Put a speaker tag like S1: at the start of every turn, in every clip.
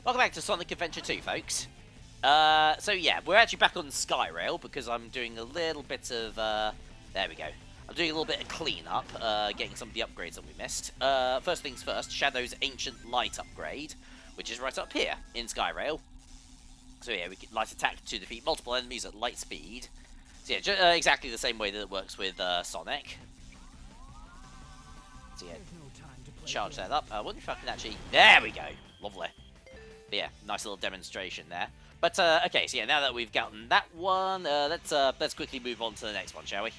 S1: Welcome back to Sonic Adventure 2, folks. So yeah, we're actually back on Skyrail because I'm doing a little bit of, there we go. I'm doing a little bit of cleanup, getting some of the upgrades that we missed. First things first, Shadow's Ancient Light upgrade, which is right up here in Skyrail. So yeah, we get light attack to defeat multiple enemies at light speed. So yeah, exactly the same way that it works with Sonic. So yeah, charge that up. I wonder if I can actually... There we go! Lovely. But yeah, nice little demonstration there. But, okay, so yeah, now that we've gotten that one, let's quickly move on to the next one, shall we?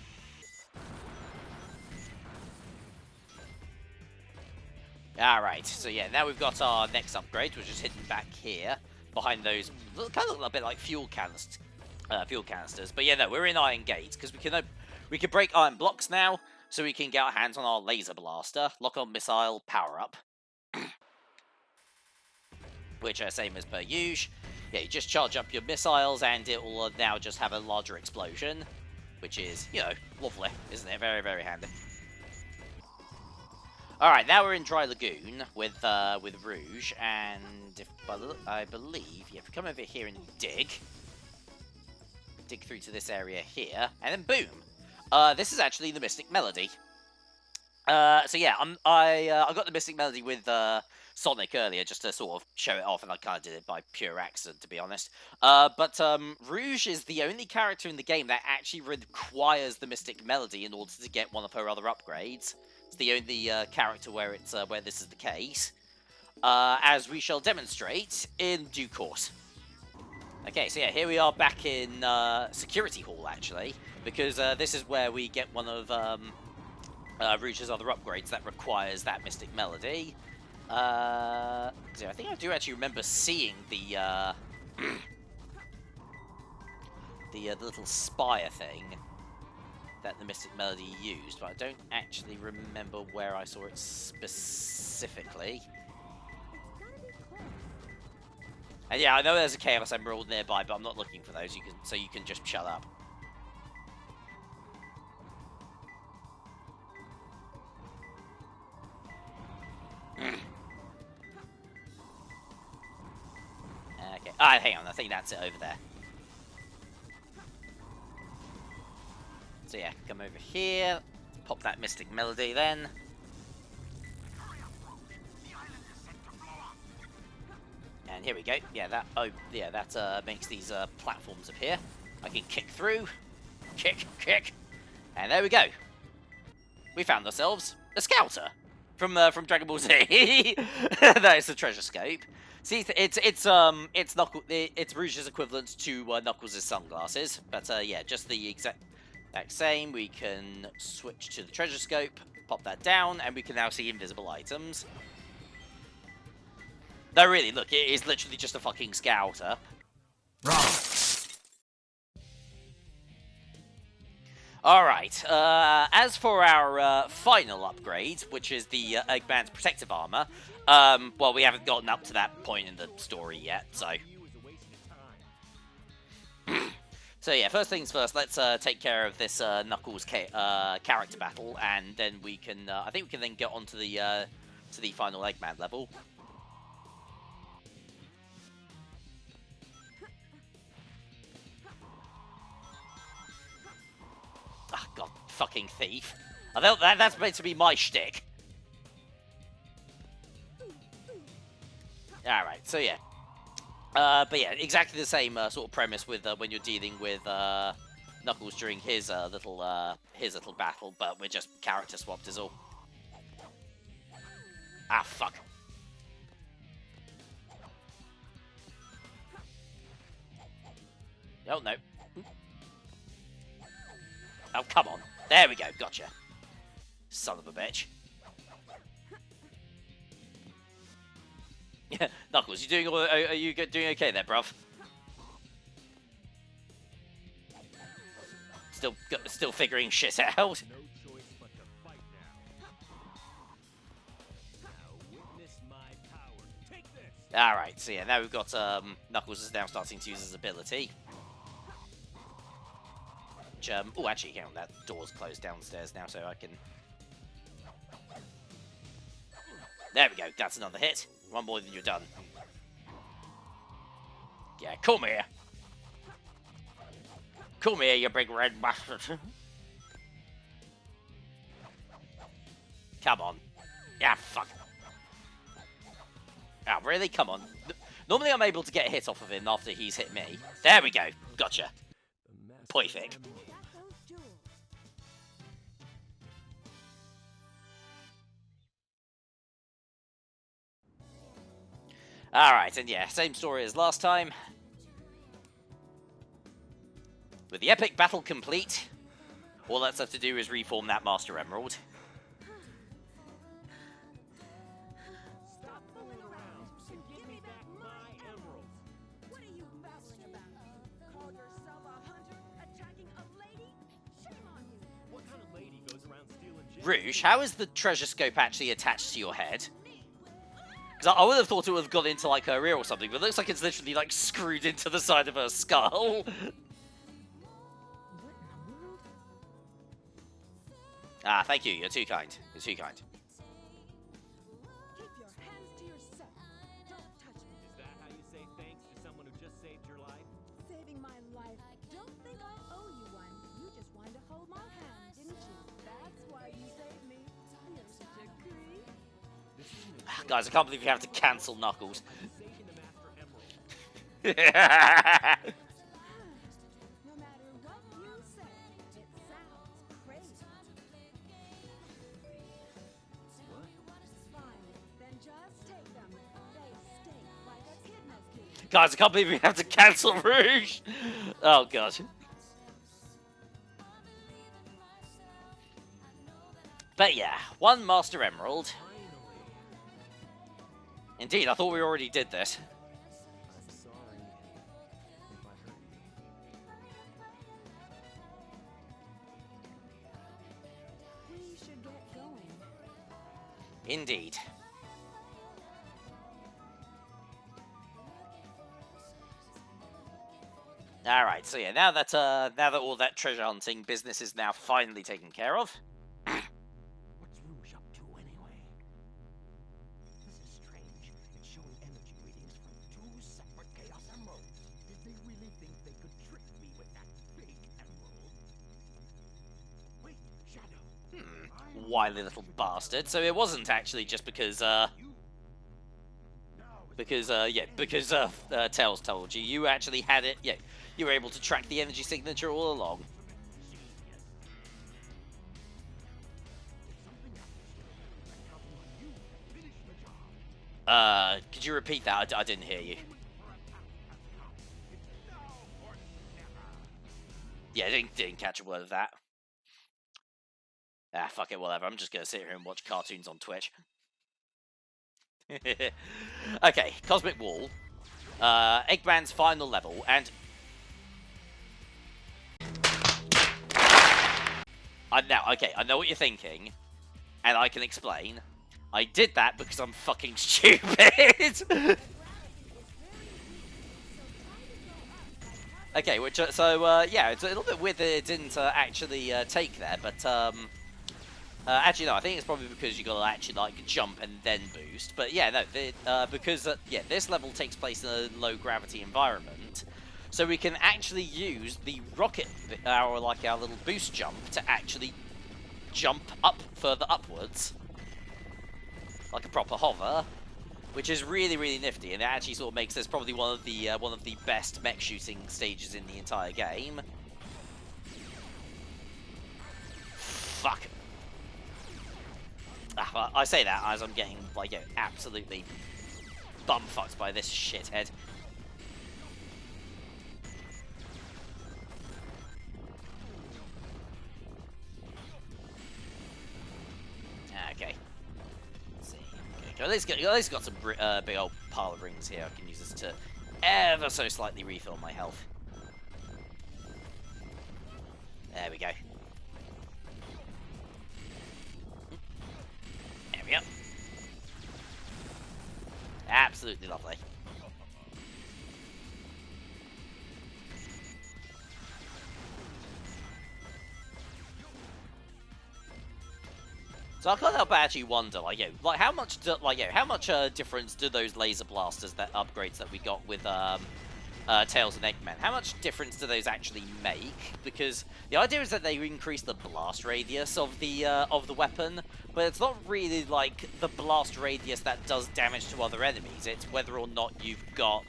S1: Alright, so yeah, now we've got our next upgrade, which is hidden back here, behind those, kind of look a bit like fuel canisters. But yeah, no, we're in Iron Gate, because we can break iron blocks now, so we can get our hands on our laser blaster, lock-on missile, power-up. Which, same as per usual. Yeah, you just charge up your missiles, and it will now just have a larger explosion. Which is, you know, lovely, isn't it? Very, very handy. Alright, now we're in Dry Lagoon with Rouge, and if I believe, yeah, if we come over here and dig through to this area here, and then boom! This is actually the Mystic Melody. So yeah, I got the Mystic Melody with Sonic earlier just to sort of show it off, and I kind of did it by pure accident, to be honest. But Rouge is the only character in the game that actually requires the Mystic Melody in order to get one of her other upgrades. It's the only character where it's where this is the case, as we shall demonstrate in due course. Okay, so yeah, here we are back in Security Hall, actually, because this is where we get one of Rouge's other upgrades that requires that Mystic Melody. So I think I do actually remember seeing the the little spire thing that the Mystic Melody used, but I don't actually remember where I saw it specifically. And yeah, I know there's a Chaos Emerald nearby, but I'm not looking for those. So you can just shut up. Okay. Ah, hang on. I think that's it over there. So yeah, come over here. Pop that Mystic Melody then. And here we go. Yeah, that makes these platforms appear. I can kick through. Kick. And there we go. We found ourselves a Scouter from Dragon Ball Z. That is the treasure scope. See, it's Rouge's equivalent to Knuckles' sunglasses, but yeah, just the exact same. We can switch to the treasure scope, pop that down, and we can now see invisible items. No, really, look, it is literally just a fucking Scouter.
S2: Wrong.
S1: Alright, as for our final upgrade, which is the Eggman's protective armor, well, we haven't gotten up to that point in the story yet, so... So yeah, first things first, let's take care of this Knuckles character battle, and then we can, I think we can then get on to the final Eggman level. Ah, oh, god, fucking thief. I thought that's meant to be my shtick. Alright, so yeah. But yeah, exactly the same sort of premise with when you're dealing with Knuckles during his little battle, but we're just character swapped is all. Ah, fuck. Oh, no. Oh, come on. There we go. Gotcha. Son of a bitch. Yeah, Knuckles, are you doing okay there, bruv? Still figuring shit out. Alright, so yeah, now we've got Knuckles is now starting to use his ability. Which, oh, actually, hang on, that door's closed downstairs now, so I can... There we go, that's another hit. One more than you're done. Yeah, come here. Come here, you big red bastard. Come on. Yeah, fuck. Oh, really? Come on. Normally I'm able to get a hit off of him after he's hit me. There we go. Gotcha. Perfect. Alright, and yeah, same story as last time. With the epic battle complete, all that's left to do is reform that Master Emerald.
S2: Stop fooling around and give me back my emerald. What are you babbling about? Call yourself a hunter attacking a lady? Shame on you.
S3: What kind of lady goes around stealing gems?
S1: Rouge, how is the treasure scope actually attached to your head? Because I would have thought it would have gone into like her ear or something, but it looks like it's literally like screwed into the side of her skull. Ah, thank you. You're too kind. You're too kind.
S2: Keep your hands to yourself. Don't touch me.
S3: Is that how you say thanks to someone who just saved your life?
S2: Saving my life. Don't think I owe you one. You just wanted to hold my hand, didn't you? That's why you saved me. You're such a creep.
S1: Guys, I can't believe you have to cancel Knuckles.
S3: Saving the Master Emerald.
S2: No matter what you say, it sounds crazy. Fine, then just take them. They stink like a kidna's key.
S1: Guys, I can't believe we have to cancel Rouge. Oh, God. But yeah, one Master Emerald. Indeed, I thought we already did this.
S3: I'm sorry if I hurt you.
S2: We should get going.
S1: Indeed. Alright, so yeah, now that all that treasure hunting business is now finally taken care of.
S3: What's Rouge up to anyway? This is strange. It's showing energy readings from two separate Chaos Emeralds. Did they really think they could trick me with that big emerald? Wait, Shadow.
S1: Wily little bastard. So it wasn't actually just because Tails told you. You actually had it. Yeah, you were able to track the energy signature all along. Could you repeat that? I didn't hear you. Yeah, I didn't catch a word of that. Ah, fuck it, whatever. I'm just gonna sit here and watch cartoons on Twitch. Okay, Cosmic Wall. Eggman's final level, and I know what you're thinking, and I can explain. I did that because I'm fucking stupid. Okay, yeah, it's a little bit weird that it didn't actually take there, but actually no, I think it's probably because you gotta actually like jump and then boost. But yeah, no, because this level takes place in a low gravity environment, so we can actually use the rocket, our little boost jump, to actually jump up further upwards, like a proper hover, which is really, really nifty, and it actually sort of makes this probably one of the best mech shooting stages in the entire game. Fuck. I say that as I'm getting like absolutely bumfucked by this shithead. Okay. Let's see. Okay, at least got some big old pile of rings here. I can use this to ever so slightly refill my health. There we go. There we go. Absolutely lovely. So I can't help but actually wonder, how much difference do those laser blasters, that upgrades that we got with Tails and Eggman. How much difference do those actually make? Because the idea is that they increase the blast radius of the weapon, but it's not really like the blast radius that does damage to other enemies. It's whether or not you've got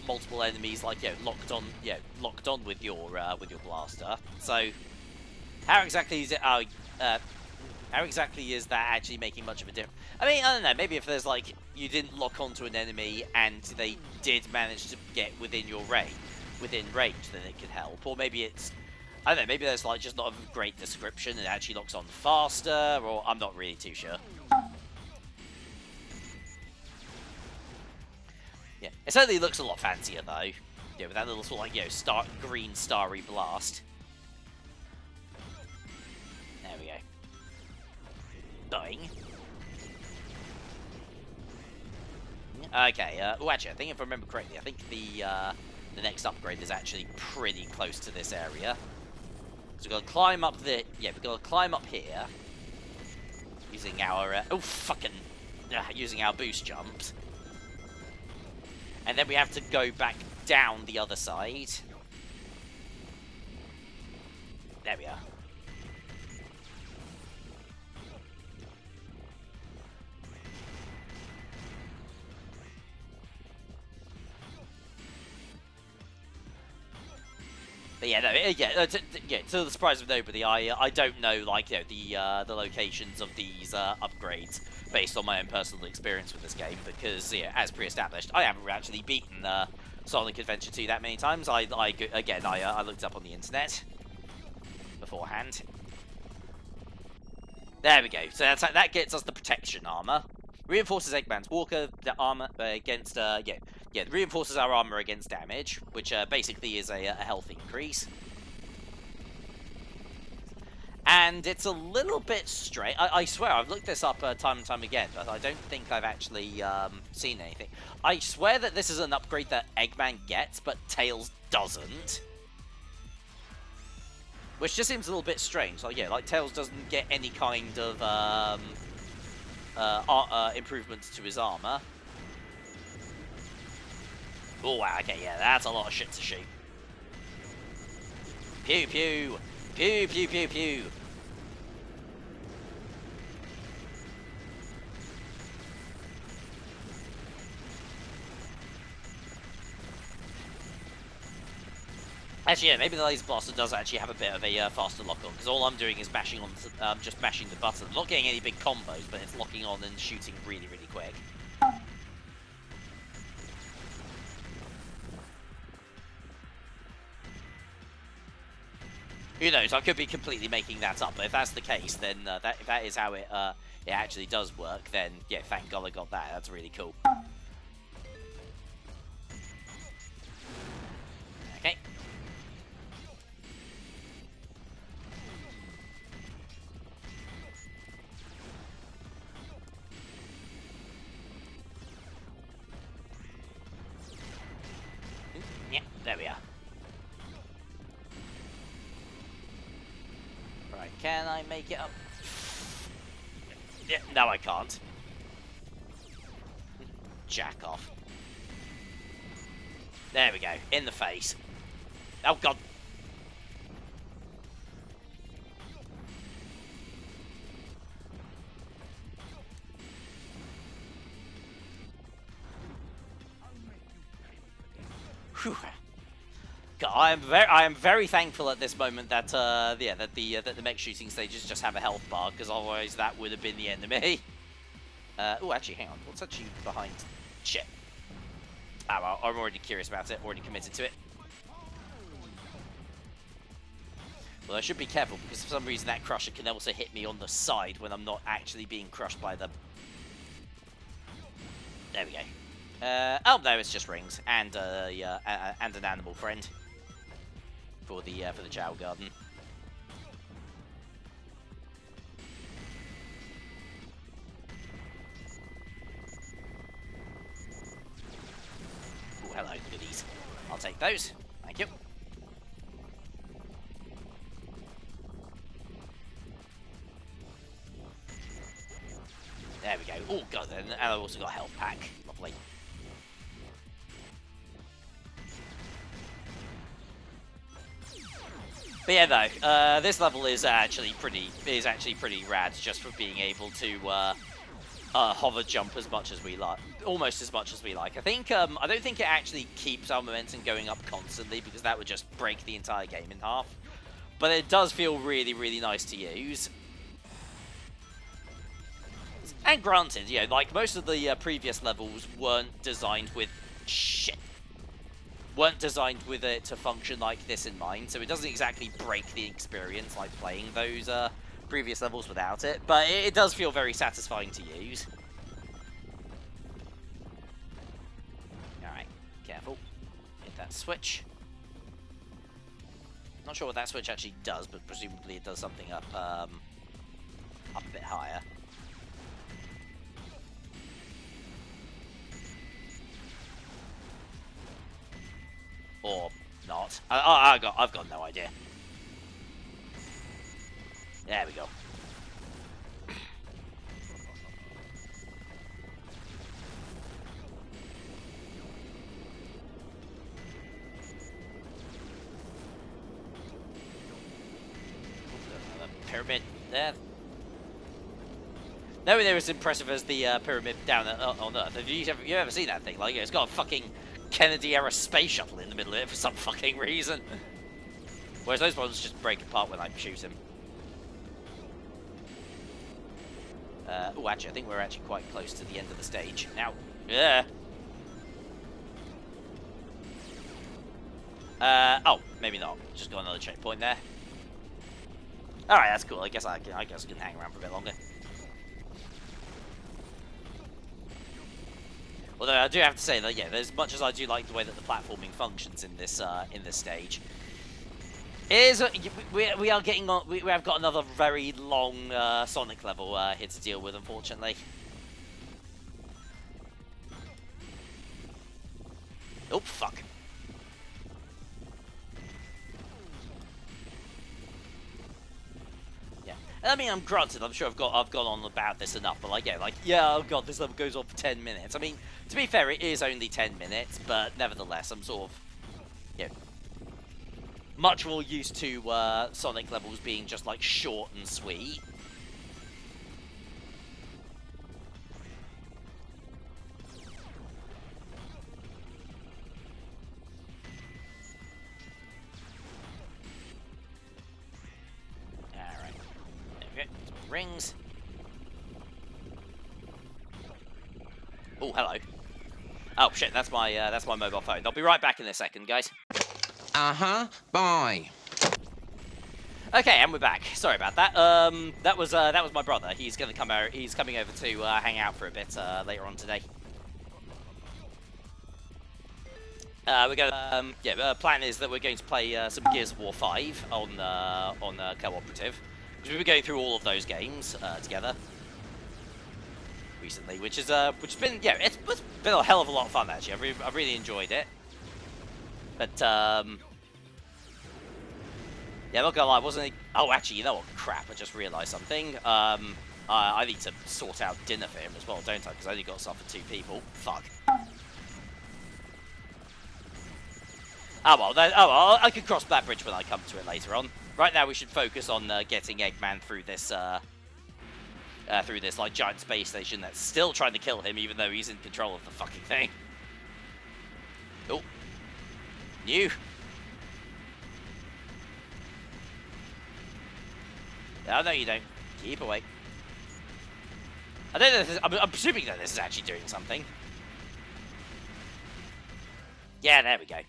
S1: multiple enemies like locked on with your blaster. So how exactly is it? How exactly is that actually making much of a difference? I mean, I don't know, maybe if there's like, you didn't lock onto an enemy and they did manage to get within range, then it could help. Or maybe it's, I don't know, maybe there's like just not a great description and it actually locks on faster, or I'm not really too sure. Yeah, it certainly looks a lot fancier though. Yeah, with that little sort of like, green starry blast. There we go. Dying. Okay, oh actually, I think if I remember correctly, I think the next upgrade is actually pretty close to this area. So we've got to climb up we've got to climb up here. Using our, using our boost jumps. And then we have to go back down the other side. There we are. But yeah, no, to the surprise of nobody, I don't know like the locations of these upgrades based on my own personal experience with this game because as pre-established, I haven't actually beaten Sonic Adventure 2 that many times. I looked up on the internet beforehand. There we go. So that gets us the protection armor. Reinforces Eggman's Walker armor against reinforces our armor against damage, which basically is a health increase. And it's a little bit straight. I swear, I've looked this up time and time again, but I don't think I've actually seen anything. I swear that this is an upgrade that Eggman gets, but Tails doesn't. Which just seems a little bit strange. Like Tails doesn't get any kind of improvements to his armor. Oh wow, okay, yeah, that's a lot of shit to shoot. Pew pew! Pew pew pew pew! Actually, yeah, maybe the laser blaster does actually have a bit of a faster lock-on, because all I'm doing is mashing on, just mashing the button. I'm not getting any big combos, but it's locking on and shooting really, really quick. Who knows? I could be completely making that up, but if that's the case, then if that is how it actually does work, then yeah, thank God I got that. That's really cool. Okay. Yeah, there we are. Right, can I make it up? Yeah, no I can't. Jack off. There we go, in the face. Oh god. Whew. God, I am very thankful at this moment that that the mech shooting stages just have a health bar, because otherwise that would have been the enemy. Oh, actually, hang on. What's actually behind? Shit. Oh, well, I'm already curious about it. Already committed to it. Well, I should be careful, because for some reason that crusher can also hit me on the side when I'm not actually being crushed by them. There we go. Oh no, it's just rings and and an animal friend for the Chow Garden. Oh, hello, goodies. I'll take those. Thank you. There we go. Oh god, and I've also got a health pack. Lovely. But yeah, no, this level is actually pretty rad, just for being able to hover jump as much as we like, almost as much as we like. I think I don't think it actually keeps our momentum going up constantly, because that would just break the entire game in half. But it does feel really, really nice to use. And granted, you know, like most of the previous levels weren't designed with it to function like this in mind, so it doesn't exactly break the experience like playing those previous levels without it, but it does feel very satisfying to use. Alright, careful. Hit that switch. Not sure what that switch actually does, but presumably it does something up a bit higher. Or not. I've got no idea. There we go. Pyramid there. Nowhere near as impressive as the pyramid down on Earth. Have you ever seen that thing? Like, it's got a fucking Kennedy-era space shuttle in the middle of it for some fucking reason. Whereas those ones just break apart when I shoot him. Oh, actually, I think we're actually quite close to the end of the stage. Now, yeah. Oh, maybe not. Just got another checkpoint there. Alright, that's cool. I guess I can hang around for a bit longer. Although I do have to say that, yeah, as much as I do like the way that the platforming functions in this stage, we have got another very long Sonic level here to deal with, unfortunately. Oh fuck. I mean, I'm granted, I'm sure I've gone on about this enough, but like, yeah, oh god, this level goes on for 10 minutes. I mean, to be fair, it is only 10 minutes, but nevertheless, I'm sort of, you know, much more used to Sonic levels being just like short and sweet. Rings. Oh, hello. Oh shit, that's my mobile phone. I'll be right back in a second, guys.
S4: Bye.
S1: Okay, and we're back. Sorry about that. That was my brother. He's gonna come out. He's coming over to hang out for a bit later on today. We're going. Plan is that we're going to play some Gears of War 5 on cooperative. We've been going through all of those games together recently, which has been, yeah, it's been a hell of a lot of fun actually. I've really enjoyed it. But yeah, not gonna lie, wasn't it? Oh, actually, you know what? Crap! I just realised something. I need to sort out dinner for him as well, don't I? Because I only got stuff for 2 people. Fuck. Oh well, I can cross that bridge when I come to it later on. Right now, we should focus on getting Eggman through this like giant space station that's still trying to kill him, even though he's in control of the fucking thing. Oh, new. Oh no, you don't. Keep away. I don't know. If this, I'm presuming that this is actually doing something. Yeah, there we go.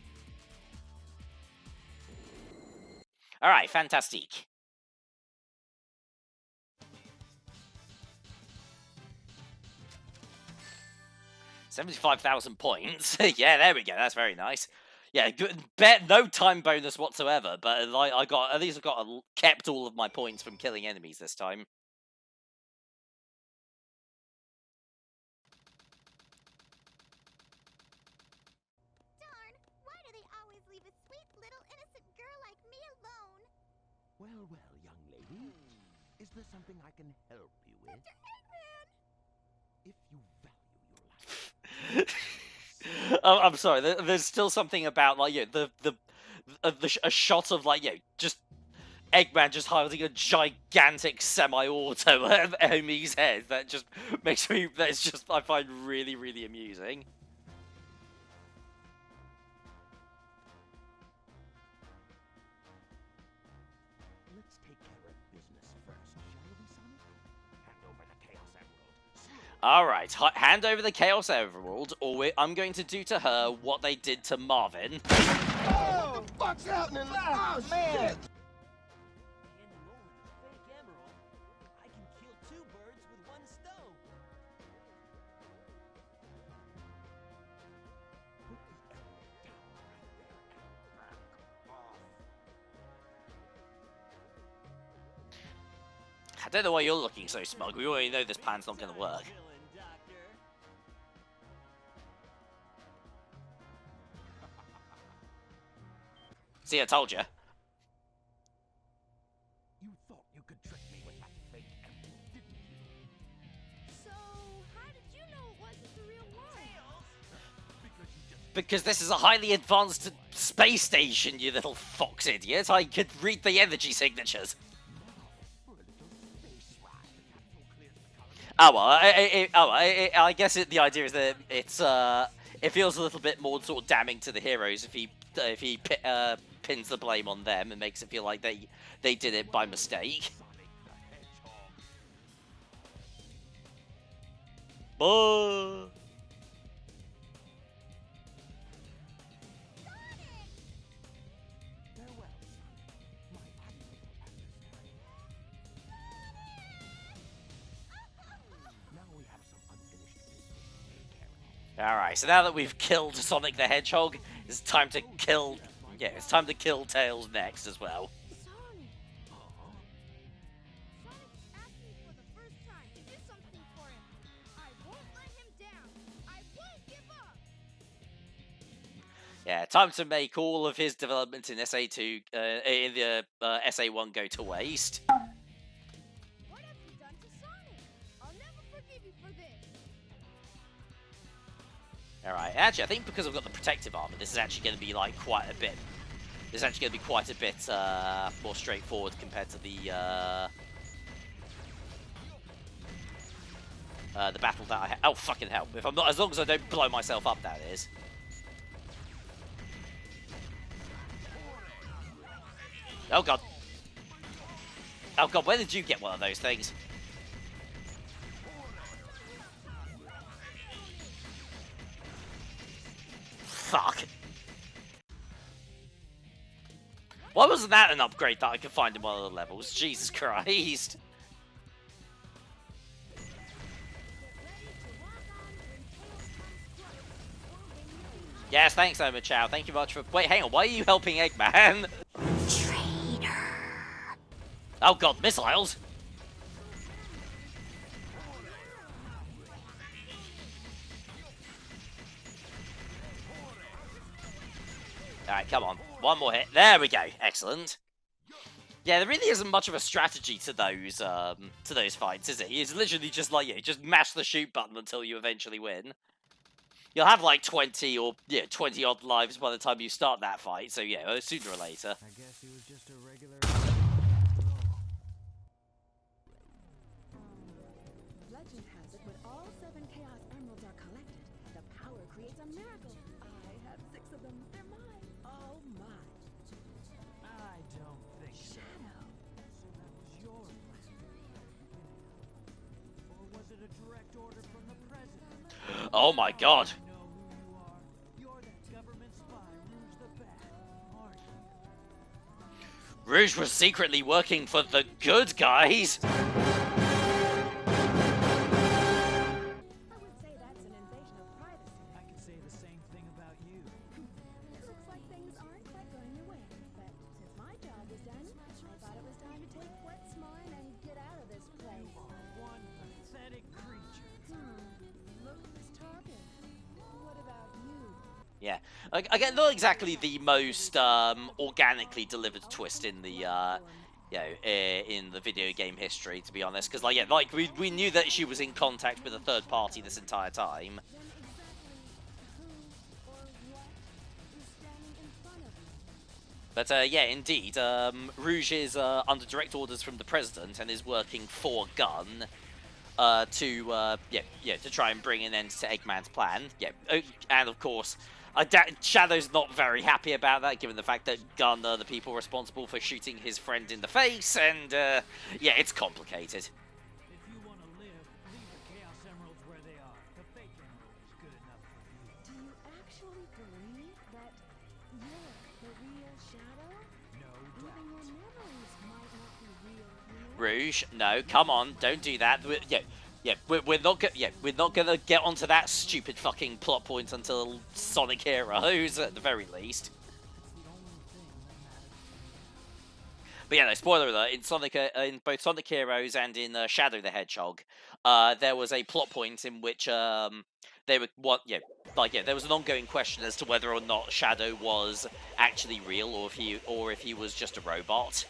S1: All right, fantastic. 75,000 points. Yeah, there we go. That's very nice. Yeah, bet no time bonus whatsoever. But like, at least I kept all of my points from killing enemies this time.
S5: Darn! Why do they always leave a sweet little innocent girl like me alone?
S3: Well, young lady. Is there something I can help you with?
S5: Mr. Eggman!
S3: If you value your life.
S1: I'm sorry. There's still something about like a shot of like just Eggman just holding a gigantic semi-auto at Omi's head. That just makes me. That's just I find really, really amusing.
S3: Let's take care of business first, shall we, Sonic? Hand over the Chaos Emerald.
S1: All right, hand over the Chaos Emerald, or I'm going to do to her what they did to Marvin.
S3: Oh, what the fuck's happening? Oh, man!
S2: Handing over the fake emerald, I can kill 2 birds with 1 stone.
S3: Put the emerald down right there and back off.
S1: I don't know why you're looking so smug. We already know this plan's not going to work.
S2: Villain, Doctor.
S1: See, I told you.
S3: You thought you could trick me with that fake emerald, didn't you?
S5: So, how did you know it wasn't the real one?
S3: Because you just
S1: Because this is a highly advanced space station, you little fox idiot. I could read the energy signatures.
S3: for a little space ride. The capsule clears the colony.
S1: I guess the idea is that it feels a little bit more sort of damning to the heroes if he pins the blame on them and makes it feel like they did it by mistake.
S3: Sonic the Hedgehog.
S1: Oh.
S3: Farewell, Sonic, my admirable adversary. Now we have some unfinished business to take care of.
S1: All right, so now that we've killed Sonic the Hedgehog, it's time to kill. Yeah, it's time to kill Tails next as well.
S5: Sonic! Sonic asked me for the first time to do something for him. I won't let him down. I won't give up.
S1: Yeah, time to make all of his development in SA2, in the SA1 go to waste.
S5: What have you done to Sonic? I'll never forgive you for this.
S1: Alright, actually, I think because I've got the protective armor, this is actually going to be like quite a bit. This is actually going to be quite a bit more straightforward compared to the battle that I had. Oh fucking hell! If I'm not, as long as I don't blow myself up, that is. Oh god! Oh god! Where did you get one of those things? Fuck. Why wasn't that an upgrade that I could find in one of the levels? Jesus Christ. Yes, thanks, Oma Chow. Thank you much for... Wait, hang on. Why are you helping Eggman?
S5: Traitor.
S1: Oh god, missiles. Alright, come on. One more hit. There we go. Excellent. Yeah, there really isn't much of a strategy to those fights, is it? It's literally just like, yeah, just mash the shoot button until you eventually win. You'll have like 20 or, yeah, 20 odd lives by the time you start that fight, so yeah, sooner or later.
S2: I guess he was just a regular.
S4: Legend has it when all 7 Chaos Emeralds are collected, the power creates a miracle. I have 6 of them. They're mine. All mine.
S2: I don't think so.
S4: Shadow.
S2: So that was your plan. Or was it a direct order from the president?
S1: Oh my god.
S2: I know who you are. You're that government spy, Rouge the Bat, aren't you?
S1: Rouge was secretly working for the good guys.
S4: I would say that's an invasion of privacy.
S2: I can say the same thing about you.
S4: It looks like things aren't quite going your way, but since my job was done, I thought it was time to take what's mine and get out of this place.
S2: One pathetic creature.
S4: Look who's talking. What about you?
S1: Yeah, again, not exactly the most organically delivered twist in the you know, in the video game history, to be honest. Because like, yeah, like we knew that she was in contact with a third party this entire time.
S4: Then exactly who or what is standing in front of you?
S1: But yeah, indeed, Rouge is under direct orders from the president and is working for Gun to try and bring an end to Eggman's plan. Yeah, and of course, Shadow's not very happy about that, given the fact that Gun are the people responsible for shooting his friend in the face, and yeah, it's complicated.
S3: If you want to live, leave the Chaos Emeralds where they are. The fake emerald is good enough for you.
S4: Do you actually believe that you're the real Shadow?
S3: No
S4: Even
S3: doubt.
S4: your memories might not be real, you know?
S1: Rouge, no, come on, don't do that. We're not gonna get onto that stupid fucking plot point until Sonic Heroes at the very least.
S3: It's the only thing that matters.
S1: But yeah, no, spoiler alert, in both Sonic Heroes and in Shadow the Hedgehog, there was a plot point in which there was an ongoing question as to whether or not Shadow was actually real or if he was just a robot.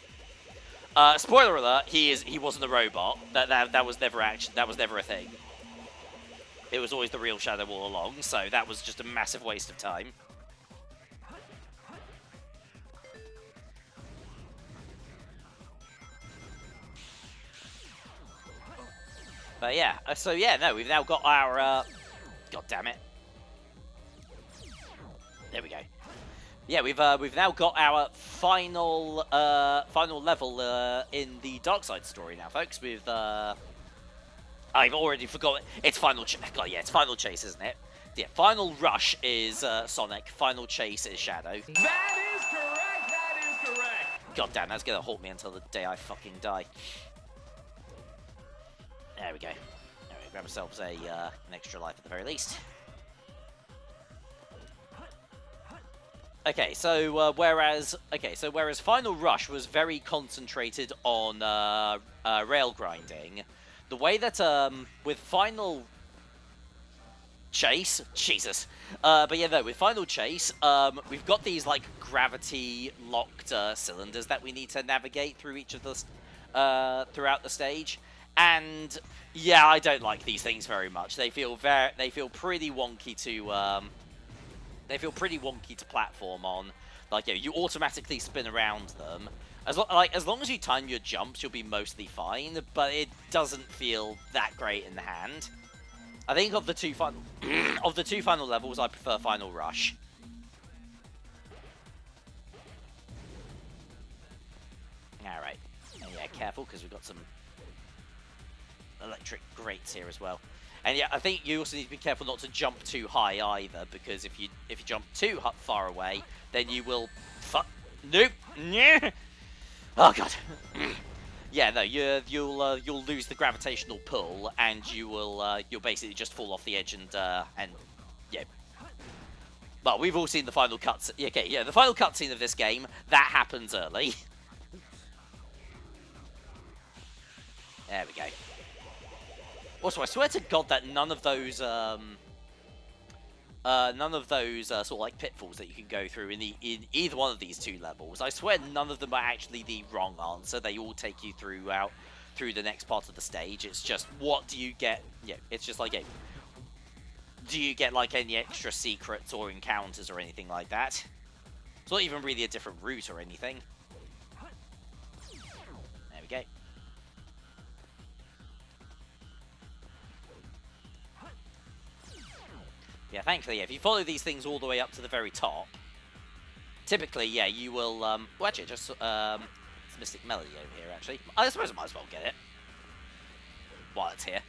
S1: Spoiler alert, he wasn't a robot. That was never a thing. It was always the real Shadow all along, so that was just a massive waste of time. But yeah, so yeah, no, we've now got our, god damn it. There we go. Yeah, we've now got our final level in the Darkseid story now, folks. With I've already forgotten. It's Final God, yeah, it's Final Chase, isn't it? Yeah, Final Rush is Sonic. Final Chase is Shadow.
S6: That is correct. That is correct.
S1: God damn, that's gonna haunt me until the day I fucking die. There we go. There we go. Grab ourselves a an extra life at the very least. Okay, so whereas Final Rush was very concentrated on rail grinding, the way that with Final Chase, Jesus, but yeah, no, with Final Chase, we've got these like gravity locked cylinders that we need to navigate through each of the throughout the stage, and yeah, I don't like these things very much. They feel pretty wonky to. They feel pretty wonky to platform on. Like, you know, you automatically spin around them. As long as you time your jumps, you'll be mostly fine. But it doesn't feel that great in the hand. I think of the two final levels, I prefer Final Rush. All right, and yeah, careful because we've got some electric grates here as well. And yeah, I think you also need to be careful not to jump too high either, because if you jump too far away, then you will nope. Oh god. Yeah, no, you'll lose the gravitational pull, and you'll basically just fall off the edge and yeah. Well, we've all seen the final cutscene. Okay, yeah, the final cutscene of this game that happens early. There we go. Also, I swear to God that none of those sort of like pitfalls that you can go through in either one of these two levels, I swear none of them are actually the wrong answer. They all take you through the next part of the stage. It's just, what do you get? Yeah, it's just like, do you get like any extra secrets or encounters or anything like that? It's not even really a different route or anything. There we go. Yeah, thankfully, yeah, if you follow these things all the way up to the very top, typically, yeah, you will, well, actually, just, it's Mystic Melody over here, actually. I suppose I might as well get it. While it's here.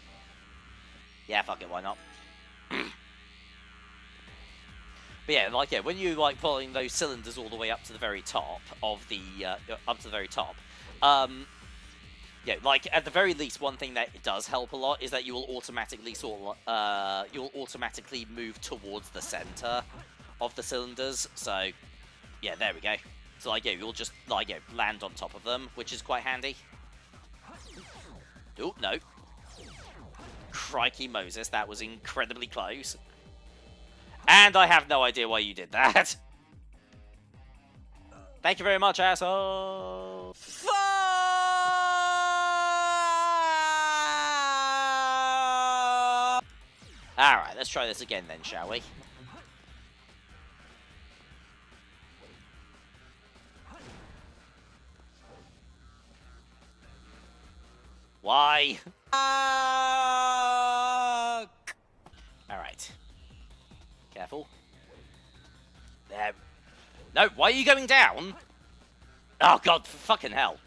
S1: Yeah, fuck it, why not? But yeah, like, yeah, when you, like, following those cylinders all the way up to the very top of the, yeah, like, at the very least, one thing that does help a lot is that you will automatically you'll automatically move towards the center of the cylinders. So, yeah, there we go. So, like, yeah, you'll just, like, yeah, land on top of them, which is quite handy. Oh, no. Crikey Moses, that was incredibly close. And I have no idea why you did that. Thank you very much, asshole. Alright, let's try this again then, shall we? Why? Alright. Careful. There. No, why are you going down? Oh god, fucking hell.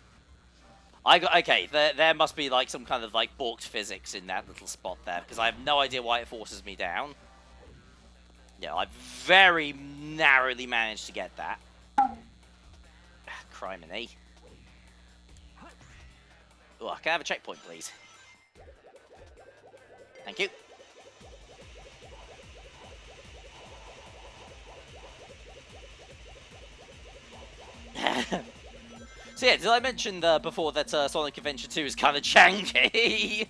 S1: Okay, there must be like some kind of like balked physics in that little spot there, because I have no idea why it forces me down. Yeah, I very narrowly managed to get that. Criminy. Oh, can I have a checkpoint, please? Thank you. So yeah, did I mention before that Sonic Adventure 2 is kind of janky?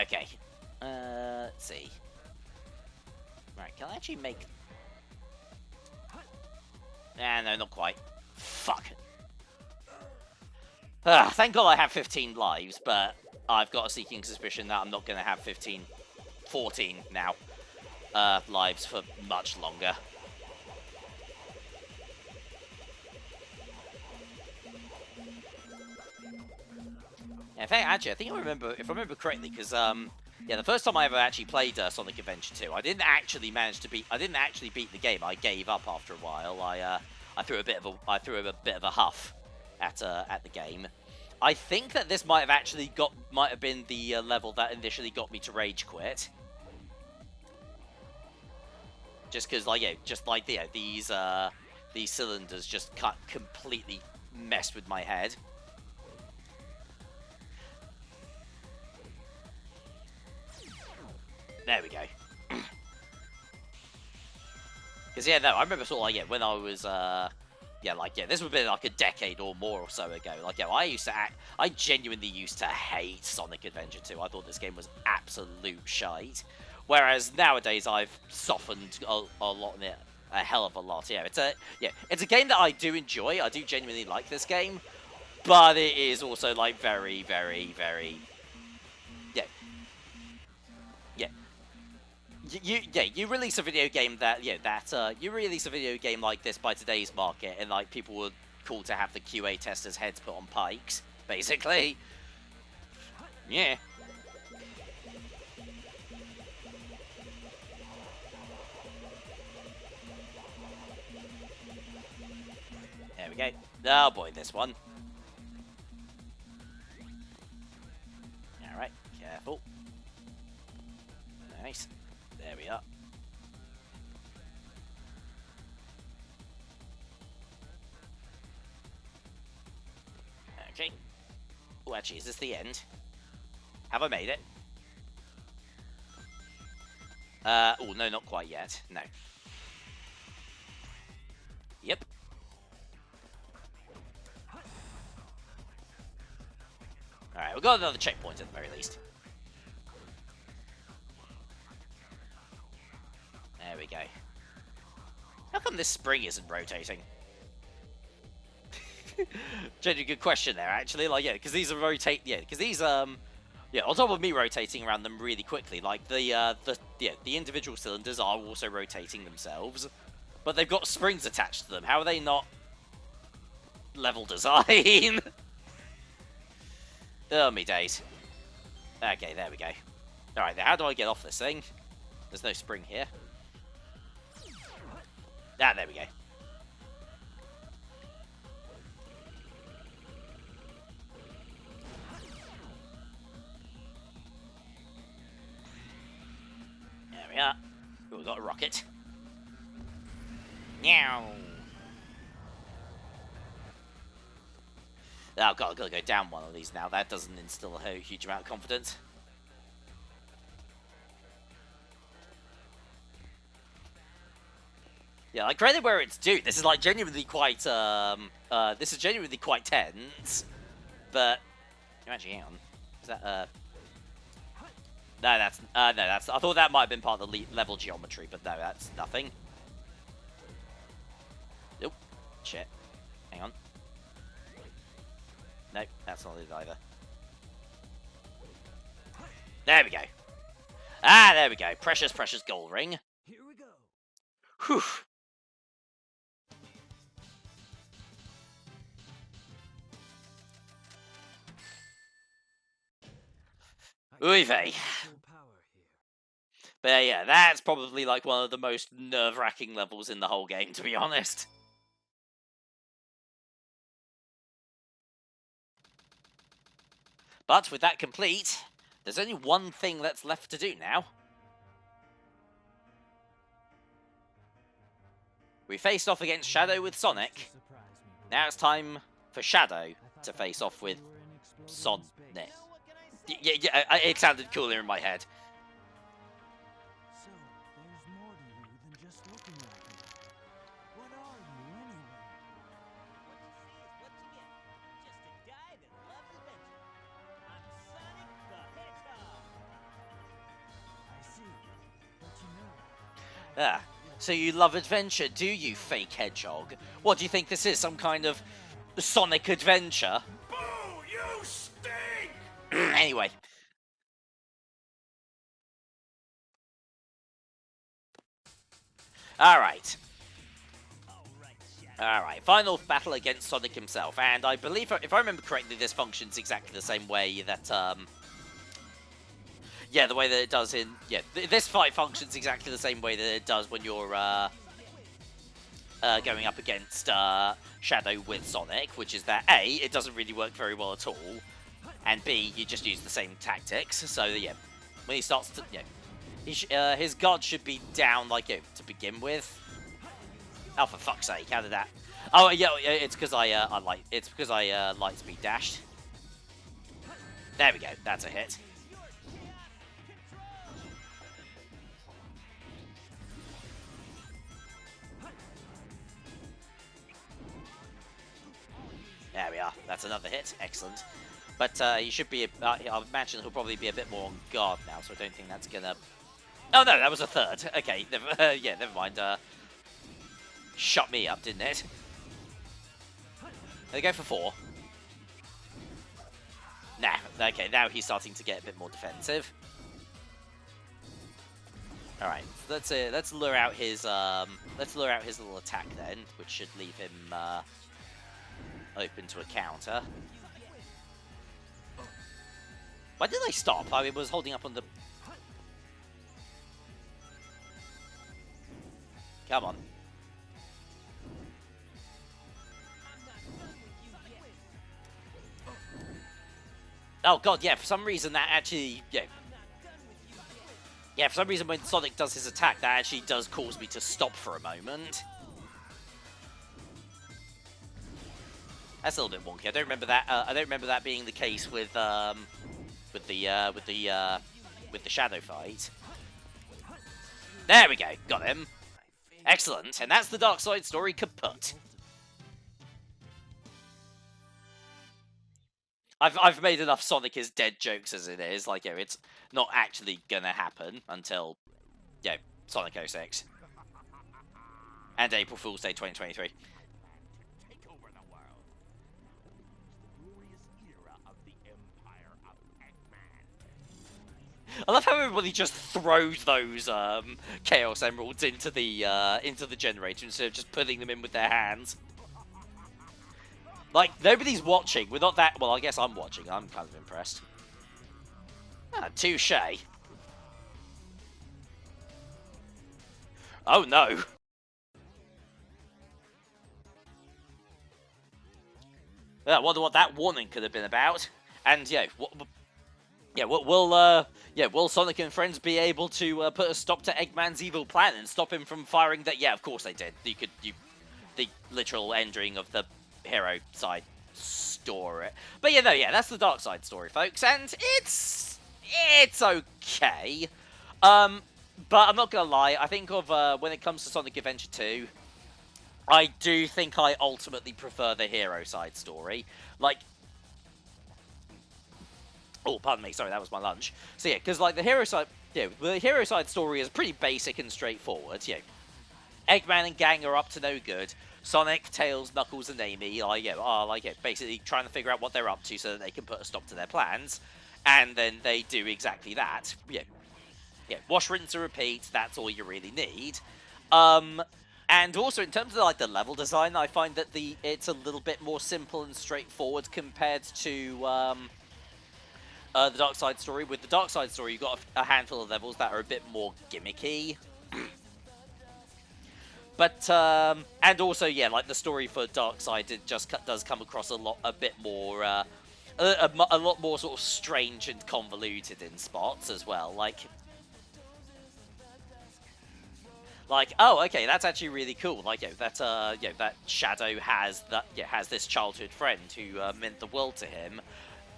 S1: Okay. Let's see. Right, can I actually make... no, not quite. Fuck. Thank God I have 15 lives, but I've got a sneaking suspicion that I'm not going to have 14 now, lives for much longer. In fact, actually, I think if I remember correctly, because yeah, the first time I ever actually played Sonic Adventure 2, I didn't actually beat the game. I gave up after a while. I threw a bit of a huff at the game. I think that this might have been the level that initially got me to rage quit. Just because, like, yeah, these cylinders just completely messed with my head. There we go. Because, yeah, no, I remember sort of, like, yeah, when I was, yeah, like, yeah, this would have been, like, a decade or more or so ago. Like, yeah, I genuinely used to hate Sonic Adventure 2. I thought this game was absolute shite. Whereas nowadays, I've softened a lot in it, a hell of a lot. Yeah, it's a game that I do enjoy. I do genuinely like this game. But it is also, like, very, very, very... You release a video game you release a video game like this by today's market, and like people would call to have the QA testers' heads put on pikes, basically. Yeah. There we go. Oh boy, this one. Alright, careful. Nice. There we are. Okay. Oh, actually, is this the end? Have I made it? Oh, no, not quite yet. No. Yep. Alright, we've got another checkpoint at the very least. There we go. How come this spring isn't rotating? Genuinely good question there, actually. Like, yeah, because these are because these yeah, on top of me rotating around them really quickly, like the individual cylinders are also rotating themselves, but they've got springs attached to them. How are they not level design? Oh, me days. Okay, there we go. All right, now how do I get off this thing? There's no spring here. Ah, there we go. There we are. Ooh, we've got a rocket. Meow. Oh, God, I've got to go down one of these now. That doesn't instill a huge amount of confidence. Yeah, like, credit where it's due. This is, like, genuinely quite, this is genuinely quite tense. But, actually, hang on. Is that, no, that's, I thought that might have been part of the level geometry, but no, that's nothing. Nope. Shit. Hang on. Nope, that's not it either. There we go. Ah, there we go. Precious, precious gold ring.
S3: Here we go.
S1: Whew. Oy vey.
S3: Full power here.
S1: But yeah, that's probably like one of the most nerve-wracking levels in the whole game, to be honest. But with that complete, there's only one thing that's left to do now. We faced off against Shadow with Sonic. Now it's time for Shadow to face off with Sonic. Yeah, it sounded cooler in my head.
S3: So, there's more to you than just looking like me. What are you anyway?
S2: What you see is what you get. Just a guy that loves adventure. I'm Sonic the Hedgehog.
S3: I see. But you know,
S1: Ah, so you love adventure, do you, fake Hedgehog? What do you think this is, some kind of Sonic adventure?
S6: Boo! You stink!
S1: Anyway. Alright. Alright, final battle against Sonic himself, and I believe, if I remember correctly, this functions exactly the same way that, yeah, the way that it does in, yeah, this fight functions exactly the same way that it does when you're, going up against, Shadow with Sonic, which is that, A, it doesn't really work very well at all, and B, you just use the same tactics, so, yeah, when he starts to, his guard should be down, like, to begin with. Oh, for fuck's sake, how did that... Oh, yeah, it's because I light speed dashed. There we go, that's a hit. There we are, that's another hit, excellent. But he should be, I imagine he'll probably be a bit more on guard now, so I don't think that's gonna... Oh no, that was a third. Okay, yeah, never mind. Shut me up, didn't it? They go for 4. Nah, okay, now he's starting to get a bit more defensive. All right, let's lure out his little attack then, which should leave him open to a counter. Why did I stop? I was holding up on the... Come on. Oh god, yeah, for some reason that actually... Yeah, for some reason when Sonic does his attack, that actually does cause me to stop for a moment. That's a little bit wonky. I don't remember that. I don't remember that being the case with the Shadow fight. There we go, got him. Excellent, and that's the Dark Side story kaput. I've made enough Sonic is dead jokes as it is. Like, it's not actually gonna happen until, Sonic 06 and April Fool's Day 2023.
S3: take over the world. Glorious era of the Empire of Eggman.
S1: I love how everybody just throws those Chaos Emeralds into the generator instead of just putting them in with their hands. Like, nobody's watching. We're not that... Well, I guess I'm watching. I'm kind of impressed. Ah, touche. Oh, no. I wonder what that warning could have been about. And, will Sonic and friends be able to put a stop to Eggman's evil plan and stop him from firing that? Yeah, of course they did. The literal ending of the hero side story. But that's the Dark Side story, folks, and it's okay. But I'm not gonna lie, I think of when it comes to Sonic Adventure 2, I do think I ultimately prefer the hero side story. Like, oh, pardon me, sorry, that was my lunch. So yeah, because like the hero side story is pretty basic and straightforward. Eggman and gang are up to no good. Sonic, Tails, Knuckles, and Amy are basically trying to figure out what they're up to so that they can put a stop to their plans, and then they do exactly that. Wash, rinse, and repeat. That's all you really need. And also in terms of like the level design, I find that it's a little bit more simple and straightforward compared to the Dark Side story. With the Dark Side story, you've got a handful of levels that are a bit more gimmicky. But, and also, yeah, like, the story for Dark Side, it just does come across a bit more, a lot more sort of strange and convoluted in spots as well. Like, oh, okay, that's actually really cool. Like, that Shadow has this childhood friend who meant the world to him,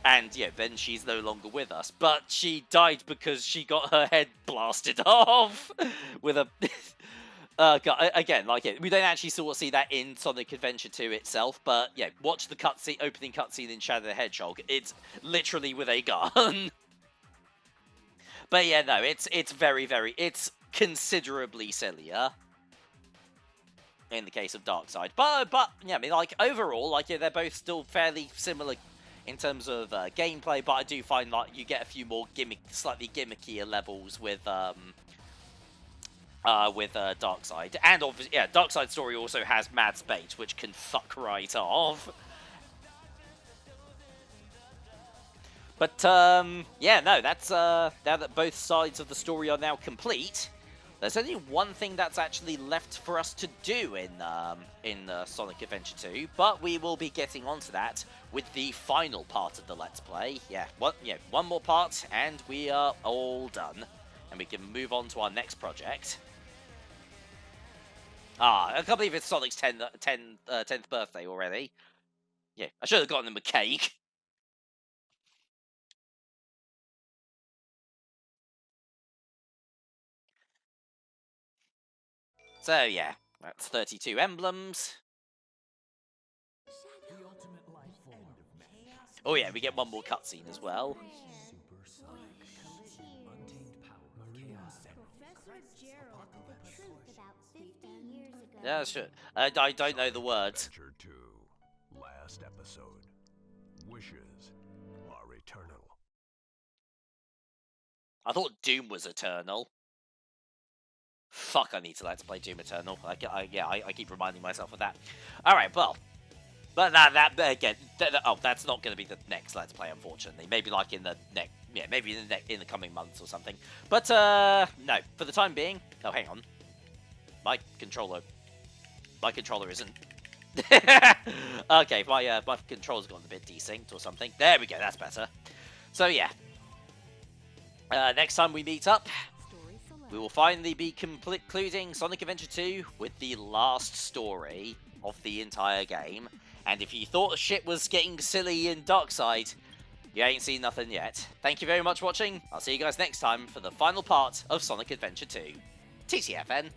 S1: and then she's no longer with us. But she died because she got her head blasted off with a. Again, we don't actually sort of see that in Sonic Adventure 2 itself, but yeah, watch the opening cutscene in Shadow the Hedgehog. It's literally with a gun. But yeah, no, it's it's considerably sillier in the case of Darkseid. But yeah, I mean, like, overall, like, yeah, they're both still fairly similar in terms of gameplay, but I do find like you get a few more slightly gimmickier levels with Darkseid, and obviously, yeah, Darkseid story also has Mad Spade, which can fuck right off. But yeah, no, that's now that both sides of the story are now complete. There's only one thing that's actually left for us to do in Sonic Adventure 2, but we will be getting onto that with the final part of the Let's Play. Yeah, one more part, and we are all done, and we can move on to our next project. I can't believe it's Sonic's 10th birthday already. Yeah, I should have gotten him a cake. So yeah, that's 32 emblems. Oh yeah, we get one more cutscene as well. Yeah, sure. I don't know the words.
S3: Adventure 2, last episode. Wishes are eternal.
S1: I thought Doom was eternal. Fuck, I need to Let's Play Doom Eternal. I keep reminding myself of that. Alright, well. But again, that's not going to be the next Let's Play, unfortunately. Maybe like in the next, yeah, maybe in the coming months or something. But no, for the time being. Oh, hang on, my controller isn't. Okay, my controller's gone a bit desynced or something. There we go, that's better. So yeah, next time we meet up, we will finally be concluding Sonic Adventure 2 with the last story of the entire game. And if you thought shit was getting silly in Darkseid, you ain't seen nothing yet. Thank you very much for watching. I'll see you guys next time for the final part of Sonic Adventure 2. TTFN.